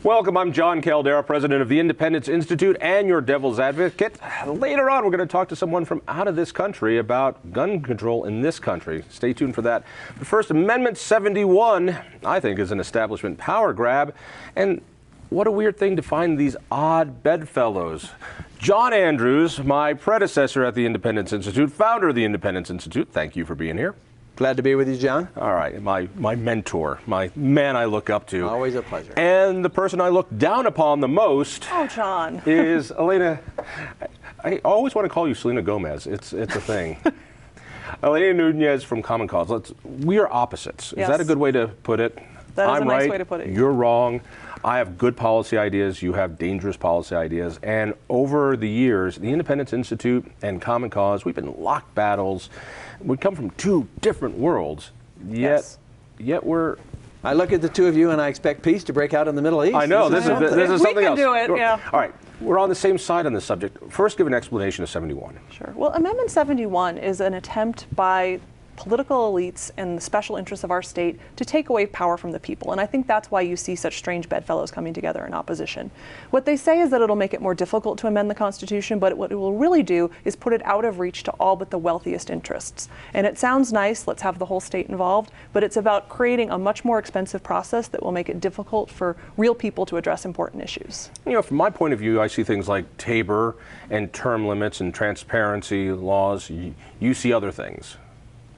Welcome, I'm Jon Caldara, president of the Independence Institute and your devil's advocate. Later on, we're going to talk to someone from out of this country about gun control in this country. Stay tuned for that. But first, Amendment 71, I think, is an establishment power grab. And what a weird thing to find these odd bedfellows. John Andrews, my predecessor at the Independence Institute, founder of the Independence Institute, thank you for being here. Glad to be with you, John. All right, my mentor, my man I look up to. Always a pleasure. And the person I look down upon the most John. is Elena. I always want to call you Selena Gomez. It's a thing. Elena Nunez from Common Cause. We are opposites. Yes. Is that a good way to put it? That is I'm a nice right, way to put it. You're wrong. I have good policy ideas. You have dangerous policy ideas. And over the years, the Independence Institute and Common Cause, we've been locked battles. We come from two different worlds, yet we're... I look at the two of you and I expect peace to break out in the Middle East. I know, this is something else. We can do it, yeah. All right, we're on the same side on this subject. First, give an explanation of 71. Sure. Well, Amendment 71 is an attempt by political elites and the special interests of our state to take away power from the people. And I think that's why you see such strange bedfellows coming together in opposition. What they say is that it'll make it more difficult to amend the Constitution, but what it will really do is put it out of reach to all but the wealthiest interests. And it sounds nice, let's have the whole state involved, but it's about creating a much more expensive process that will make it difficult for real people to address important issues. You know, from my point of view, I see things like Tabor and term limits and transparency laws. You see other things.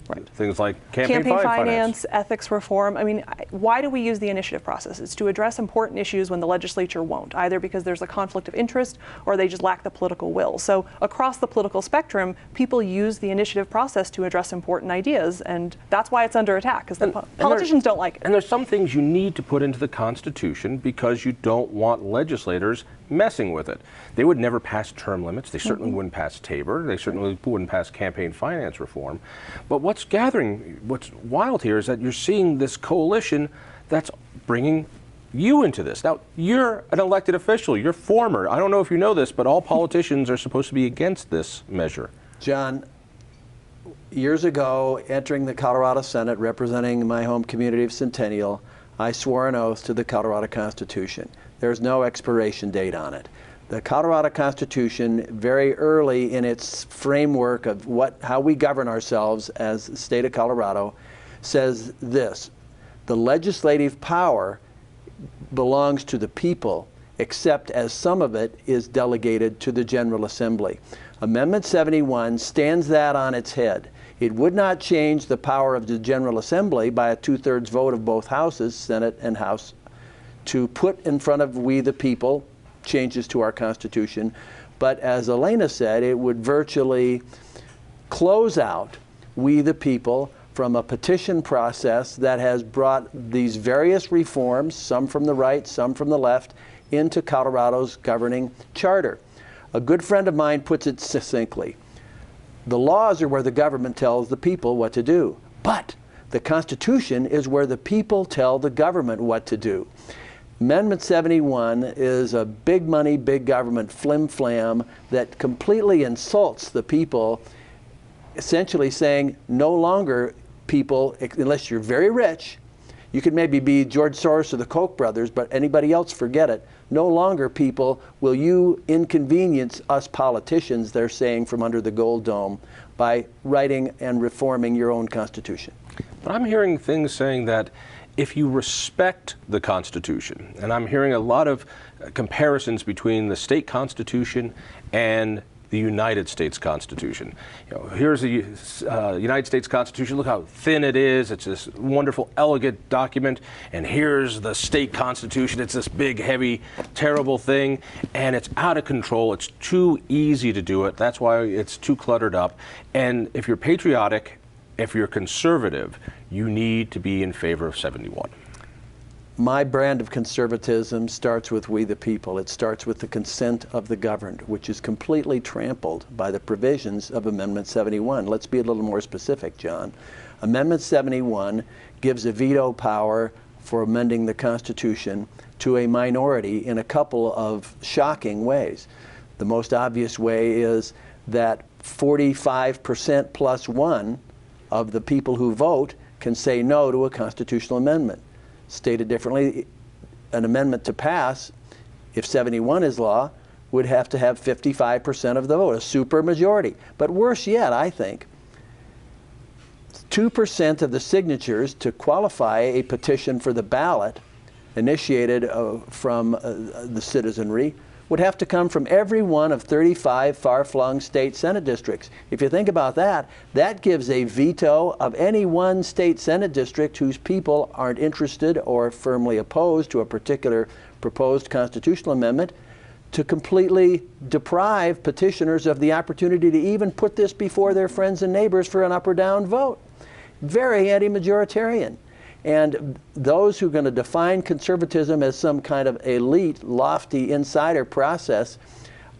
Right. Things like campaign finance, ethics reform. I mean, why do we use the initiative process? It's to address important issues when the legislature won't, either because there's a conflict of interest or they just lack the political will. So across the political spectrum, people use the initiative process to address important ideas, and that's why it's under attack, because politicians don't like it. And there's some things you need to put into the Constitution because you don't want legislators messing with it. They would never pass term limits. They certainly wouldn't pass Tabor. They certainly wouldn't pass campaign finance reform. But what's wild here is that you're seeing this coalition that's bringing you into this. Now, you're an elected official. You're former. I don't know if you know this, but all politicians are supposed to be against this measure. John, years ago, entering the Colorado Senate, representing my home community of Centennial, I swore an oath to the Colorado Constitution. There's no expiration date on it. The Colorado Constitution, very early in its framework of how we govern ourselves as the state of Colorado, says this: the legislative power belongs to the people, except as some of it is delegated to the General Assembly. Amendment 71 stands that on its head. It would not change the power of the General Assembly by a two-thirds vote of both houses, Senate and House, to put in front of we the people changes to our Constitution. But as Elena said, it would virtually close out we the people from a petition process that has brought these various reforms, some from the right, some from the left, into Colorado's governing charter. A good friend of mine puts it succinctly: the laws are where the government tells the people what to do, but the Constitution is where the people tell the government what to do. Amendment 71 is a big money, big government flim-flam that completely insults the people, essentially saying no longer people, unless you're very rich, you could maybe be George Soros or the Koch brothers, but anybody else, forget it. No longer, people, will you inconvenience us politicians, they're saying, from under the gold dome by writing and reforming your own Constitution. But I'm hearing things saying that if you respect the Constitution, and I'm hearing a lot of comparisons between the state Constitution and the United States Constitution. You know, here's the United States Constitution. Look how thin it is. It's this wonderful, elegant document. And here's the state Constitution. It's this big, heavy, terrible thing. And it's out of control. It's too easy to do it. That's why it's too cluttered up. And if you're patriotic, if you're conservative, you need to be in favor of 71. My brand of conservatism starts with we the people. It starts with the consent of the governed, which is completely trampled by the provisions of Amendment 71. Let's be a little more specific, John. Amendment 71 gives a veto power for amending the Constitution to a minority in a couple of shocking ways. The most obvious way is that 45% plus one of the people who vote can say no to a constitutional amendment. Stated differently, an amendment to pass, if 71 is law, would have to have 55% of the vote, a supermajority. But worse yet, I think, 2% of the signatures to qualify a petition for the ballot initiated from the citizenry would have to come from every one of 35 far-flung state Senate districts. If you think about that, that gives a veto of any one state Senate district whose people aren't interested or firmly opposed to a particular proposed constitutional amendment to completely deprive petitioners of the opportunity to even put this before their friends and neighbors for an up or down vote. Very anti-majoritarian. And those who are going to define conservatism as some kind of elite, lofty insider process,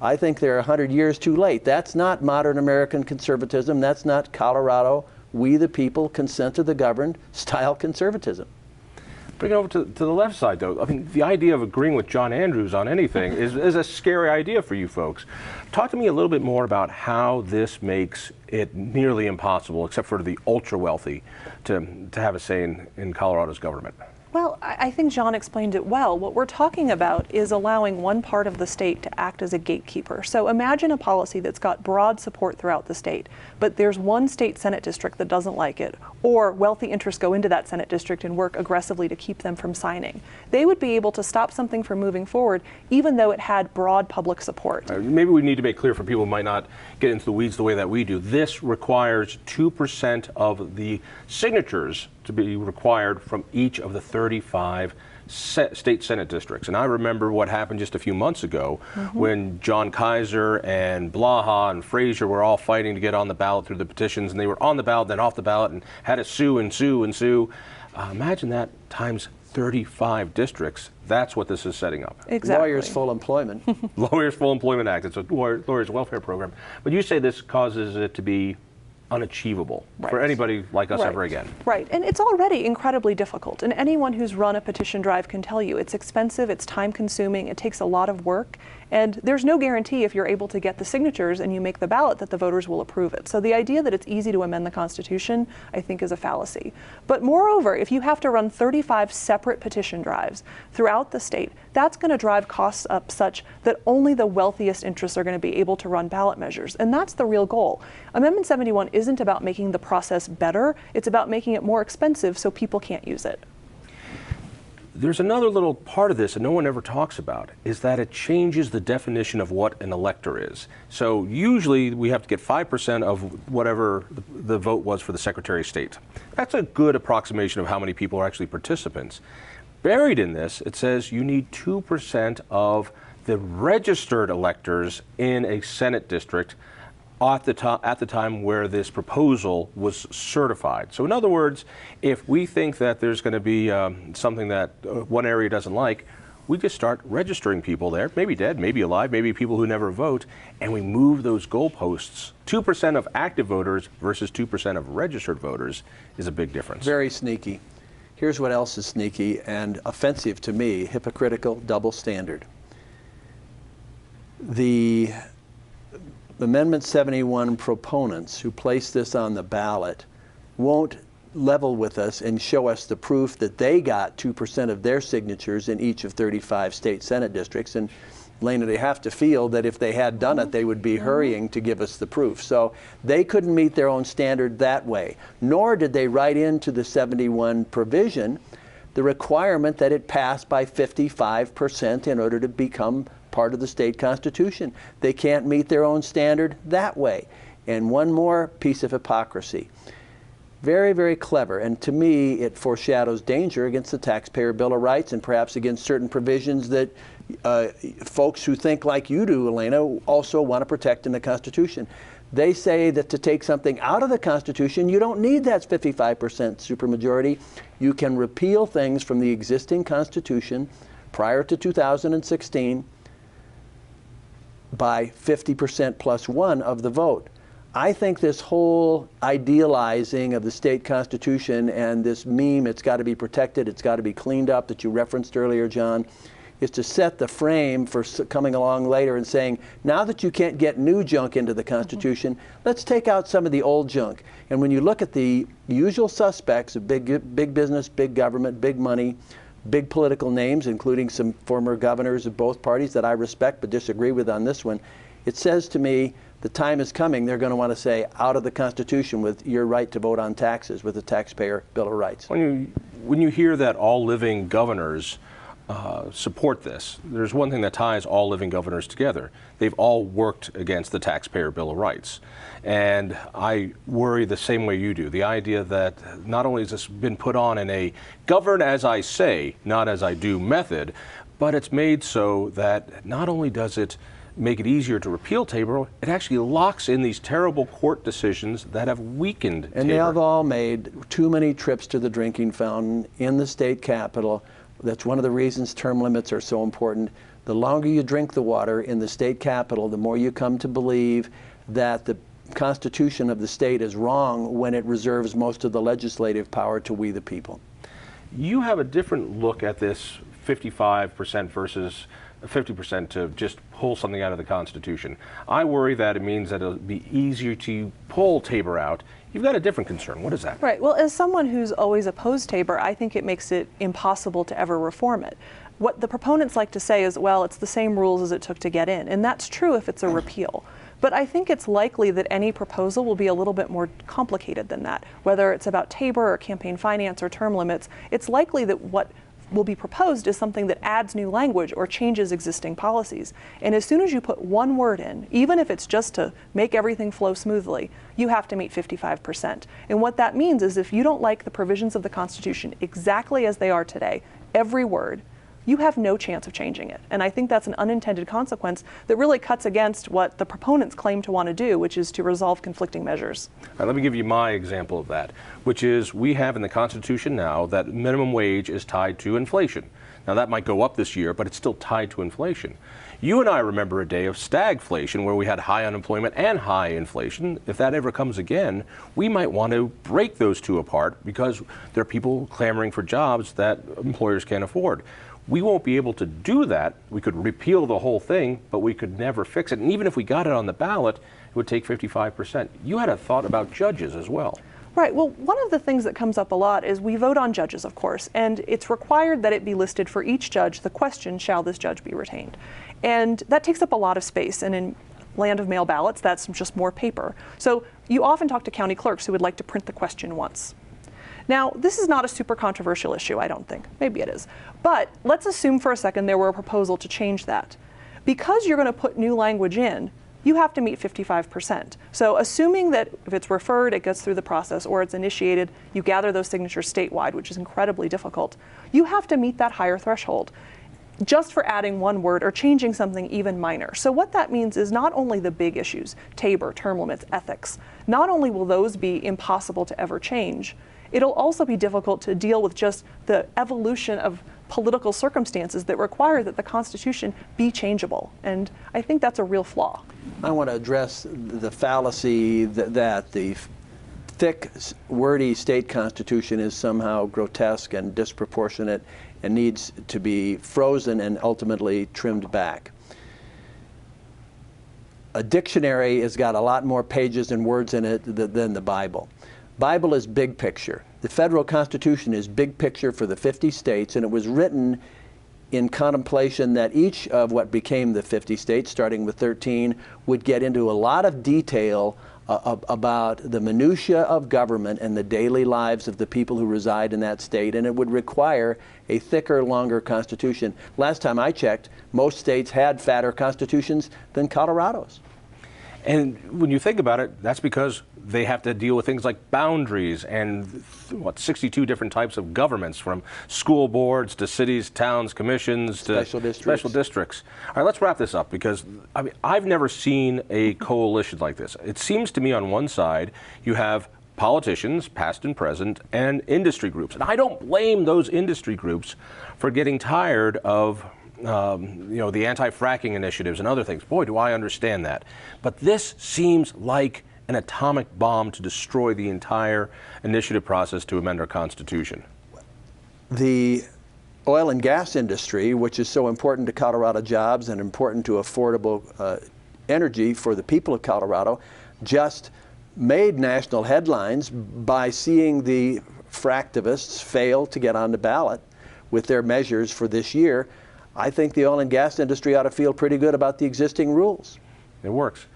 I think they're 100 years too late. That's not modern American conservatism. That's not Colorado, we the people, consent to the governed style conservatism. Bring it over to the left side, though. I mean, the idea of agreeing with John Andrews on anything is a scary idea for you folks. Talk to me a little bit more about how this makes it nearly impossible, except for the ultra-wealthy, to have a say in Colorado's government. Well, I think Jon explained it well. What we're talking about is allowing one part of the state to act as a gatekeeper. So imagine a policy that's got broad support throughout the state, but there's one state Senate district that doesn't like it, or wealthy interests go into that Senate district and work aggressively to keep them from signing. They would be able to stop something from moving forward, even though it had broad public support. Maybe we need to make clear for people who might not get into the weeds the way that we do. This requires 2% of the signatures to be required from each of the 35 state Senate districts. And I remember what happened just a few months ago when John Kaiser and Blaha and Frazier were all fighting to get on the ballot through the petitions, and they were on the ballot, then off the ballot, and had to sue and sue and sue. Imagine that times 35 districts. That's what this is setting up. Exactly. Lawyers Full Employment. Lawyers Full Employment Act. It's a lawyers welfare program. But you say this causes it to be unachievable for anybody like us ever again. Right, and it's already incredibly difficult, and anyone who's run a petition drive can tell you it's expensive, it's time consuming, it takes a lot of work, and there's no guarantee if you're able to get the signatures and you make the ballot that the voters will approve it. So the idea that it's easy to amend the Constitution, I think, is a fallacy. But moreover, if you have to run 35 separate petition drives throughout the state, that's going to drive costs up such that only the wealthiest interests are going to be able to run ballot measures, and that's the real goal. Amendment 71 isn't about making the process better, it's about making it more expensive so people can't use it. There's another little part of this that no one ever talks about, is that it changes the definition of what an elector is. So usually we have to get 5% of whatever the vote was for the Secretary of State. That's a good approximation of how many people are actually participants. Buried in this, it says you need 2% of the registered electors in a Senate district at the time where this proposal was certified. So in other words, if we think that there's going to be something that one area doesn't like, we just start registering people there, maybe dead, maybe alive, maybe people who never vote, and we move those goalposts. 2% of active voters versus 2% of registered voters is a big difference. Very sneaky. Here's what else is sneaky and offensive to me: hypocritical, double standard. The Amendment 71 proponents who place this on the ballot won't level with us and show us the proof that they got 2% of their signatures in each of 35 state Senate districts. And Elena, they have to feel that if they had done it, they would be hurrying to give us the proof. So they couldn't meet their own standard that way, nor did they write into the 71 provision the requirement that it pass by 55% in order to become part of the state constitution. They can't meet their own standard that way. And one more piece of hypocrisy. Very, very clever, and to me it foreshadows danger against the Taxpayer Bill of Rights and perhaps against certain provisions that folks who think like you do, Elena, also want to protect in the Constitution. They say that to take something out of the Constitution, you don't need that 55% supermajority. You can repeal things from the existing Constitution prior to 2016 by 50% plus one of the vote. I think this whole idealizing of the state constitution and this meme, it's got to be protected, it's got to be cleaned up, that you referenced earlier, Jon, is to set the frame for coming along later and saying, now that you can't get new junk into the Constitution, let's take out some of the old junk. And when you look at the usual suspects of big business, big government, big money, big political names, including some former governors of both parties that I respect but disagree with on this one, it says to me the time is coming, they're going to want to say out of the Constitution with your right to vote on taxes with the Taxpayer Bill of Rights. When you hear that all living governors support this, there's one thing that ties all living governors together. They've all worked against the Taxpayer Bill of Rights. And I worry the same way you do. The idea that not only has this been put on in a govern as I say, not as I do method, but it's made so that not only does it make it easier to repeal Tabor, it actually locks in these terrible court decisions that have weakened Tabor. And they have all made too many trips to the drinking fountain in the state capitol. That's one of the reasons term limits are so important. The longer you drink the water in the state capitol, the more you come to believe that the Constitution of the state is wrong when it reserves most of the legislative power to we the people. You have a different look at this 55% versus 50% to just pull something out of the Constitution. I worry that it means that it'll be easier to pull Tabor out. You've got a different concern. What is that? Right. Well, as someone who's always opposed Tabor, I think it makes it impossible to ever reform it. What the proponents like to say is, well, it's the same rules as it took to get in. And that's true if it's a repeal. But I think it's likely that any proposal will be a little bit more complicated than that. Whether it's about Tabor or campaign finance or term limits, it's likely that what will be proposed is something that adds new language or changes existing policies. And as soon as you put one word in, even if it's just to make everything flow smoothly, you have to meet 55%. And what that means is if you don't like the provisions of the Constitution exactly as they are today, every word, you have no chance of changing it. And I think that's an unintended consequence that really cuts against what the proponents claim to want to do, which is to resolve conflicting measures. All right, let me give you my example of that, which is we have in the Constitution now that minimum wage is tied to inflation. Now that might go up this year, but it's still tied to inflation. You and I remember a day of stagflation where we had high unemployment and high inflation. If that ever comes again, we might want to break those two apart because there are people clamoring for jobs that employers can't afford. We won't be able to do that. We could repeal the whole thing, but we could never fix it. And even if we got it on the ballot, it would take 55%. You had a thought about judges as well. Right. Well, one of the things that comes up a lot is we vote on judges, of course, and it's required that it be listed for each judge the question, shall this judge be retained? And that takes up a lot of space. And in land of mail ballots, that's just more paper. So you often talk to county clerks who would like to print the question once. Now, this is not a super controversial issue, I don't think. Maybe it is. But let's assume for a second there were a proposal to change that. Because you're going to put new language in, you have to meet 55%. So assuming that if it's referred, it gets through the process, or it's initiated, you gather those signatures statewide, which is incredibly difficult, you have to meet that higher threshold just for adding one word or changing something even minor. So what that means is not only the big issues, Tabor, term limits, ethics, not only will those be impossible to ever change, it'll also be difficult to deal with just the evolution of political circumstances that require that the Constitution be changeable. And I think that's a real flaw. I want to address the fallacy that the thick, wordy state constitution is somehow grotesque and disproportionate and needs to be frozen and ultimately trimmed back. A dictionary has got a lot more pages and words in it than the Bible. Bible is big picture. The federal Constitution is big picture for the 50 states, and it was written in contemplation that each of what became the 50 states, starting with 13, would get into a lot of detail about the minutia of government and the daily lives of the people who reside in that state, and it would require a thicker, longer constitution. Last time I checked, most states had fatter constitutions than Colorado's. And when you think about it, that's because they have to deal with things like boundaries and 62 different types of governments, from school boards to cities, towns, commissions to special districts. All right, let's wrap this up, because I've never seen a coalition like this. It seems to me on one side you have politicians, past and present, and industry groups. And I don't blame those industry groups for getting tired of the anti-fracking initiatives and other things. Boy, do I understand that. But this seems like an atomic bomb to destroy the entire initiative process to amend our Constitution. The oil and gas industry, which is so important to Colorado jobs and important to affordable energy for the people of Colorado, just made national headlines by seeing the fractivists fail to get on the ballot with their measures for this year, I think the oil and gas industry ought to feel pretty good about the existing rules. It works.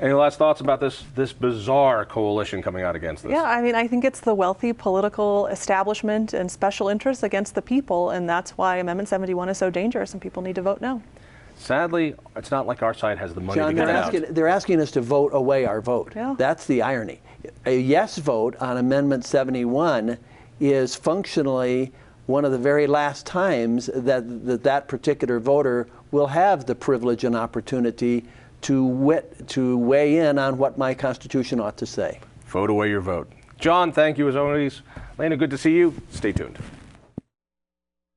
Any last thoughts about this bizarre coalition coming out against this? Yeah, I mean, I think it's the wealthy political establishment and special interests against the people, and that's why Amendment 71 is so dangerous and people need to vote no. Sadly, it's not like our side has the money John, to get it out. they're asking us to vote away our vote. Yeah. That's the irony. A yes vote on Amendment 71 is functionally one of the very last times that particular voter will have the privilege and opportunity to weigh in on what my Constitution ought to say. Vote away your vote. John, thank you as always. Elena, good to see you. Stay tuned.